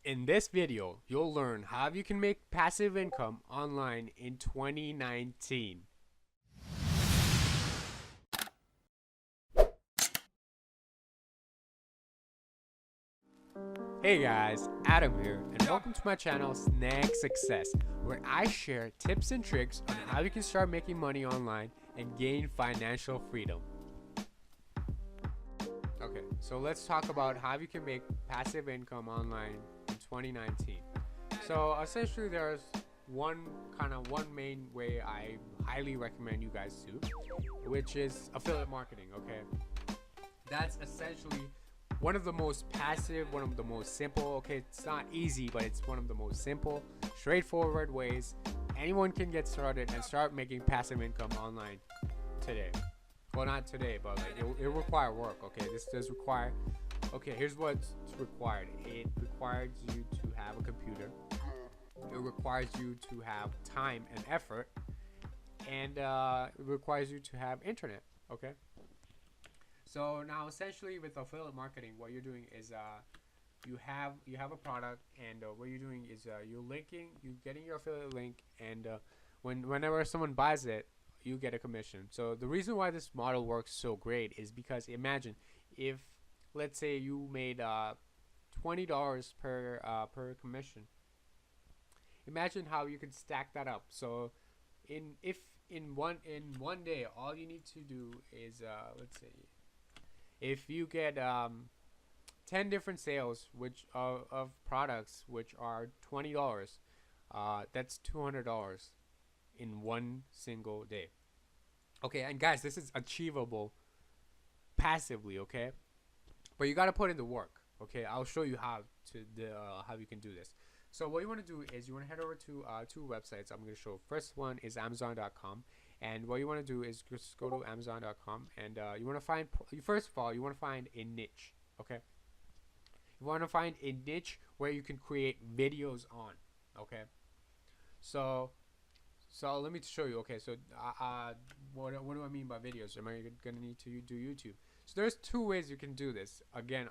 In this video, you'll learn how you can make passive income online in 2019. Hey guys, Adam here, and welcome to my channel Snag Success, where I share tips and tricks on how you can start making money online and gain financial freedom. Okay, so let's talk about how you can make passive income online in 2019. So essentially there's one main way I highly recommend you guys do, which is affiliate marketing. Okay, that's essentially one of the most passive, one of the most simple, okay, it's not easy, but it's one of the most simple, straightforward ways anyone can get started and start making passive income online today. Well, not today, but like it require work. Okay, this does require, okay, here's what's required. It requires you to have a computer, it requires you to have time and effort, and it requires you to have internet. Okay, so now essentially with affiliate marketing, what you're doing is you have a product, and what you're doing is you're getting your affiliate link, and whenever someone buys it, you get a commission. So the reason why this model works so great is because imagine if, let's say, you made $20 per commission. Imagine how you could stack that up. So in one day, all you need to do is let's say if you get 10 different sales which of products which are $20, that's $200 in one single day. Okay, and guys, this is achievable passively. Okay, but you got to put in the work. Okay, I'll show you how you can do this. So what you want to do is you want to head over to two websites I'm going to show. First one is Amazon.com, and what you want to do is just go to Amazon.com, and you want to find, first of all, you want to find a niche. Okay, you want to find a niche where you can create videos on. Okay, so let me show you. Okay, so what do I mean by videos? Am I gonna need to do YouTube? So there's two ways you can do this. Again,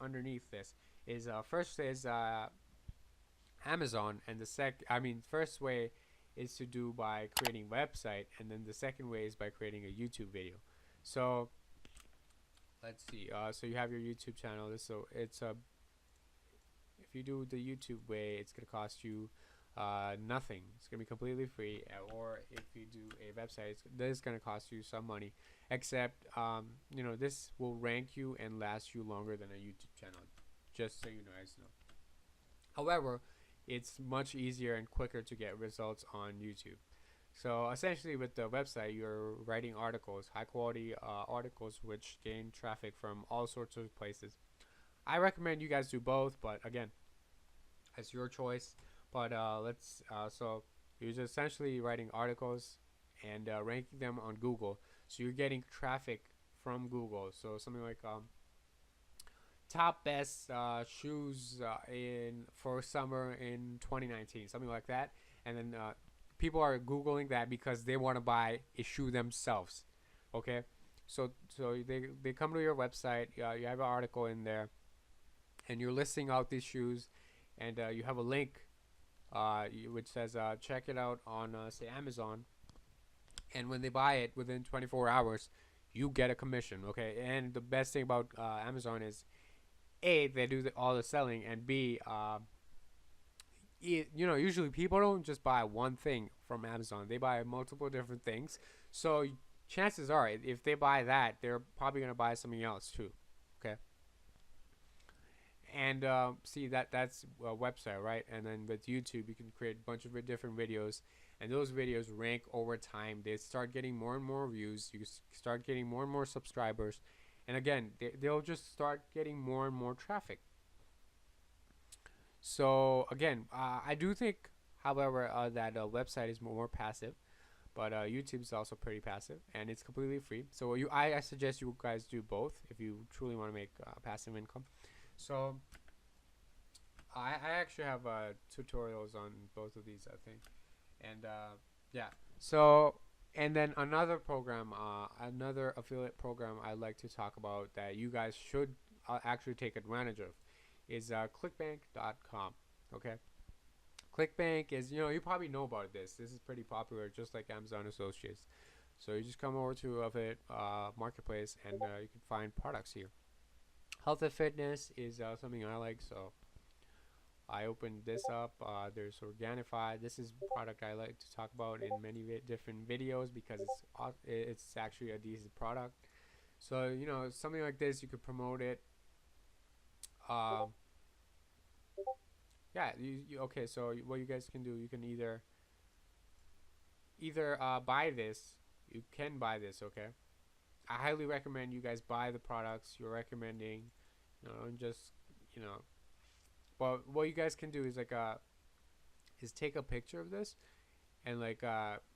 underneath this is first is Amazon, and first way is to do by creating a website, and then the second way is by creating a YouTube video. So let's see. So you have your YouTube channel. So it's if you do the YouTube way, it's gonna cost you nothing. It's gonna be completely free. Or if you do a website, this is gonna cost you some money. Except this will rank you and last you longer than a YouTube channel. Just so you guys know. However, it's much easier and quicker to get results on YouTube. So essentially with the website, you're writing articles, high quality articles which gain traffic from all sorts of places. I recommend you guys do both, but again, it's your choice. But so you're just essentially writing articles and ranking them on Google. So you're getting traffic from Google. So something like top best shoes in for summer in 2019, something like that, and then people are googling that because they want to buy a shoe themselves. Okay, so they come to your website, you have an article in there, and you're listing out these shoes, and you have a link which says check it out on say Amazon, and when they buy it within 24 hours, you get a commission. Okay, and the best thing about Amazon is, A, they do all the selling, and B, usually people don't just buy one thing from Amazon. They buy multiple different things. So chances are, if they buy that, they're probably going to buy something else too. Okay. And see, that's a website, right? And then with YouTube, you can create a bunch of different videos, and those videos rank over time. They start getting more and more views. You start getting more and more subscribers, and again, they'll just start getting more and more traffic. So again, I do think, however, that website is more passive, but YouTube is also pretty passive, and it's completely free. So I suggest you guys do both if you truly want to make passive income. So I actually have tutorials on both of these, I think, and yeah. So, and then another program, another affiliate program I'd like to talk about that you guys should actually take advantage of is clickbank.com. Okay, Clickbank is, you probably know about this. This is pretty popular, just like Amazon Associates. So you just come over to it marketplace, and you can find products here. Health and fitness is something I like, so I opened this up. There's Organifi. This is a product I like to talk about in many different videos because it's actually a decent product. So something like this, you could promote it. Um, yeah, okay. So what you guys can do, you can either buy this. You can buy this. Okay, I highly recommend you guys buy the products you're recommending. And just you know. But what you guys can do is is take a picture of this and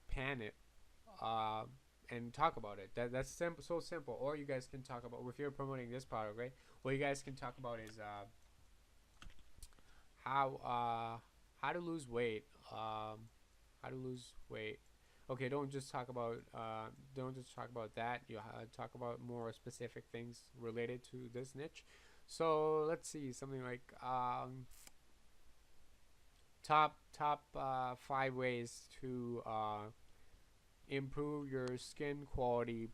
pan it, uh, and talk about it. That's simple, so simple. Or you guys can talk about, if you're promoting this product, right? What you guys can talk about is how how to lose weight. How to lose weight. Okay, don't just talk about that. You talk about more specific things related to this niche. So let's see, something like top 5 ways to improve your skin quality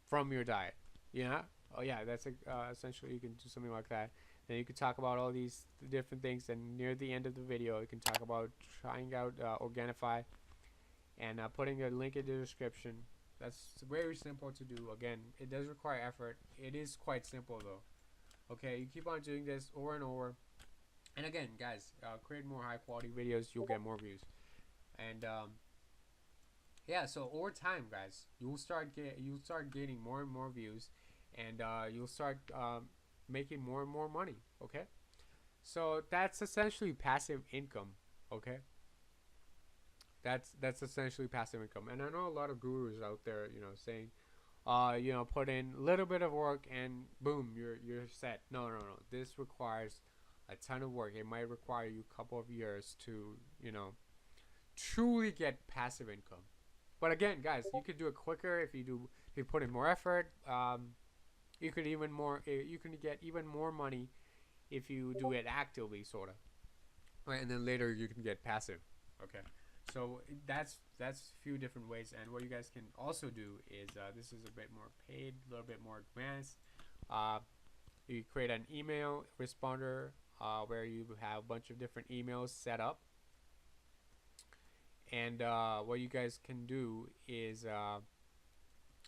from your diet. Yeah. Oh yeah, that's essentially, you can do something like that. Then you can talk about all these different things, and near the end of the video, you can talk about trying out Organifi, and putting a link in the description. That's very simple to do. Again, it does require effort. It is quite simple though. Okay, you keep on doing this over and over. And again, guys, create more high quality videos. You'll get more views. And yeah, so over time, guys, you'll start gaining more and more views, and you'll start making more and more money. Okay, so that's essentially passive income. Okay, that's essentially passive income. And I know a lot of gurus out there, saying, put in a little bit of work and boom, you're set. No, no, no. This requires a ton of work. It might require you a couple of years to, truly get passive income. But again, guys, you could do it quicker if you put in more effort. You could you can get even more money if you do it actively, sort of. Right, and then later you can get passive. Okay. So that's a few different ways, and what you guys can also do is this is a bit more paid, a little bit more advanced. You create an email responder where you have a bunch of different emails set up, and what you guys can do is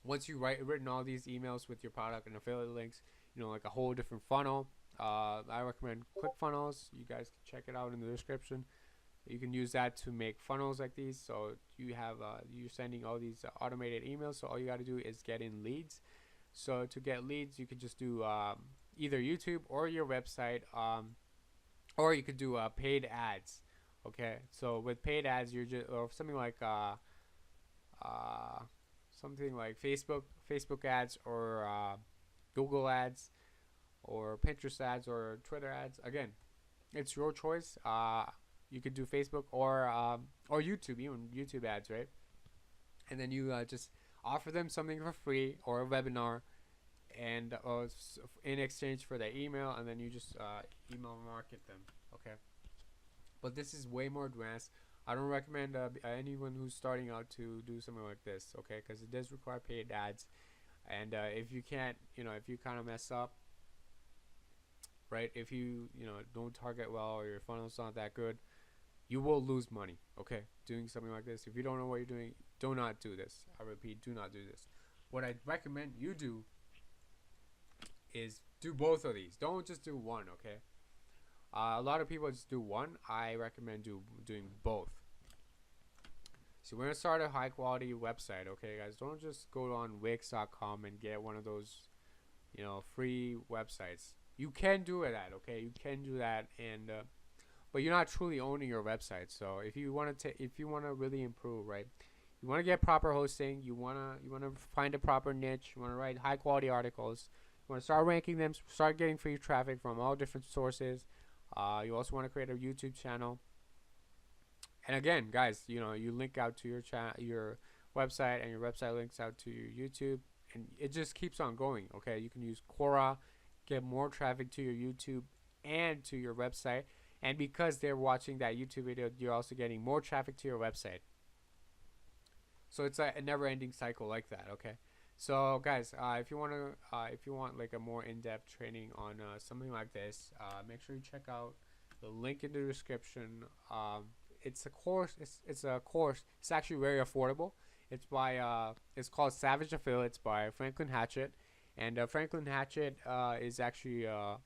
once you written all these emails with your product and affiliate links, like a whole different funnel. I recommend ClickFunnels. You guys can check it out in the description. You can use that to make funnels like these. So you have you're sending all these automated emails. So all you got to do is get in leads. So to get leads, you could just do either YouTube or your website, or you could do paid ads. Okay, so with paid ads, you're just or something like Facebook ads, or Google ads, or Pinterest ads, or Twitter ads. Again, it's your choice. You could do Facebook or YouTube, even YouTube ads, right? And then you just offer them something for free or a webinar, and in exchange for their email, and then you just email market them. Okay, but this is way more advanced. I don't recommend anyone who's starting out to do something like this. Okay, because it does require paid ads, and if you can't, if you kind of mess up, right? If you don't target well, or your funnel's not that good, you will lose money. Okay, doing something like this. If you don't know what you're doing, do not do this. I repeat, do not do this. What I recommend you do is do both of these. Don't just do one. Okay. A lot of people just do one. I recommend doing both. So we're gonna start a high quality website. Okay, guys, don't just go on Wix.com and get one of those, free websites. You can do that. Okay, you can do that, and but you're not truly owning your website. So if you want to really improve, right? You want to get proper hosting. You wanna find a proper niche. You want to write high quality articles. You want to start ranking them. Start getting free traffic from all different sources. You also want to create a YouTube channel. And again, guys, you link out to your website, and your website links out to your YouTube, and it just keeps on going. Okay, you can use Quora, get more traffic to your YouTube, and to your website. And because they're watching that YouTube video, you're also getting more traffic to your website. So it's a never-ending cycle like that. Okay. So guys, if you want like a more in-depth training on something like this, make sure you check out the link in the description. It's a course. It's a course. It's actually very affordable. It's by it's called Savage Affiliates by Franklin Hatchett, and Franklin Hatchett is actually a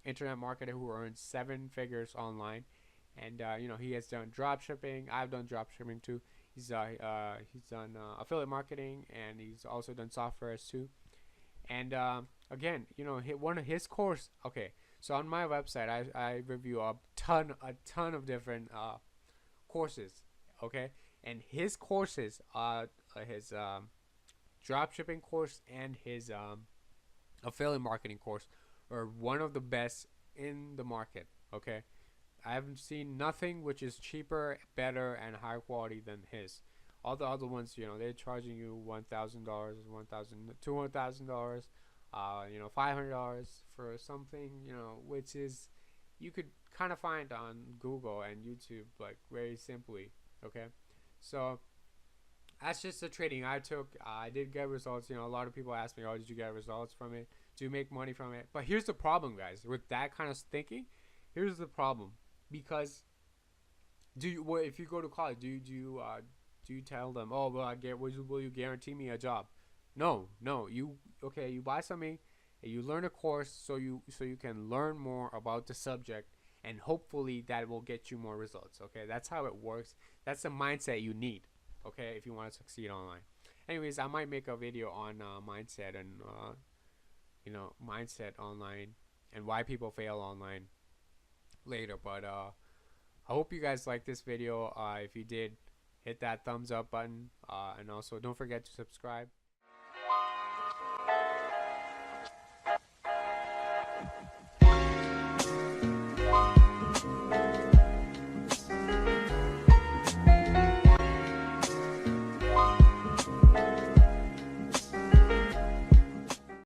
internet marketer who earns 7 figures online, and he has done drop shipping. I've done drop shipping too. He's done affiliate marketing, and he's also done software too. And again, one of his course. Okay, so on my website, I review a ton of different courses. Okay, and his courses, his drop shipping course and his affiliate marketing course, are one of the best in the market. Okay, I haven't seen nothing which is cheaper, better, and higher quality than his. All the other ones, they're charging you $1,000, $200,000, $500 for something, which is you could kind of find on Google and YouTube like very simply. Okay, so that's just the trading I took. I did get results. A lot of people ask me, "Oh, did you get results from it? Do you make money from it?" But here's the problem, guys. With that kind of thinking, here's the problem. Because if you go to college, do you tell them, "Oh, will you guarantee me a job?" No. You buy something and you learn a course so you can learn more about the subject, and hopefully that will get you more results. Okay, that's how it works. That's the mindset you need. Okay, if you want to succeed online. Anyways, I might make a video on mindset and mindset online and why people fail online later. But I hope you guys like this video. If you did, hit that thumbs up button, and also don't forget to subscribe.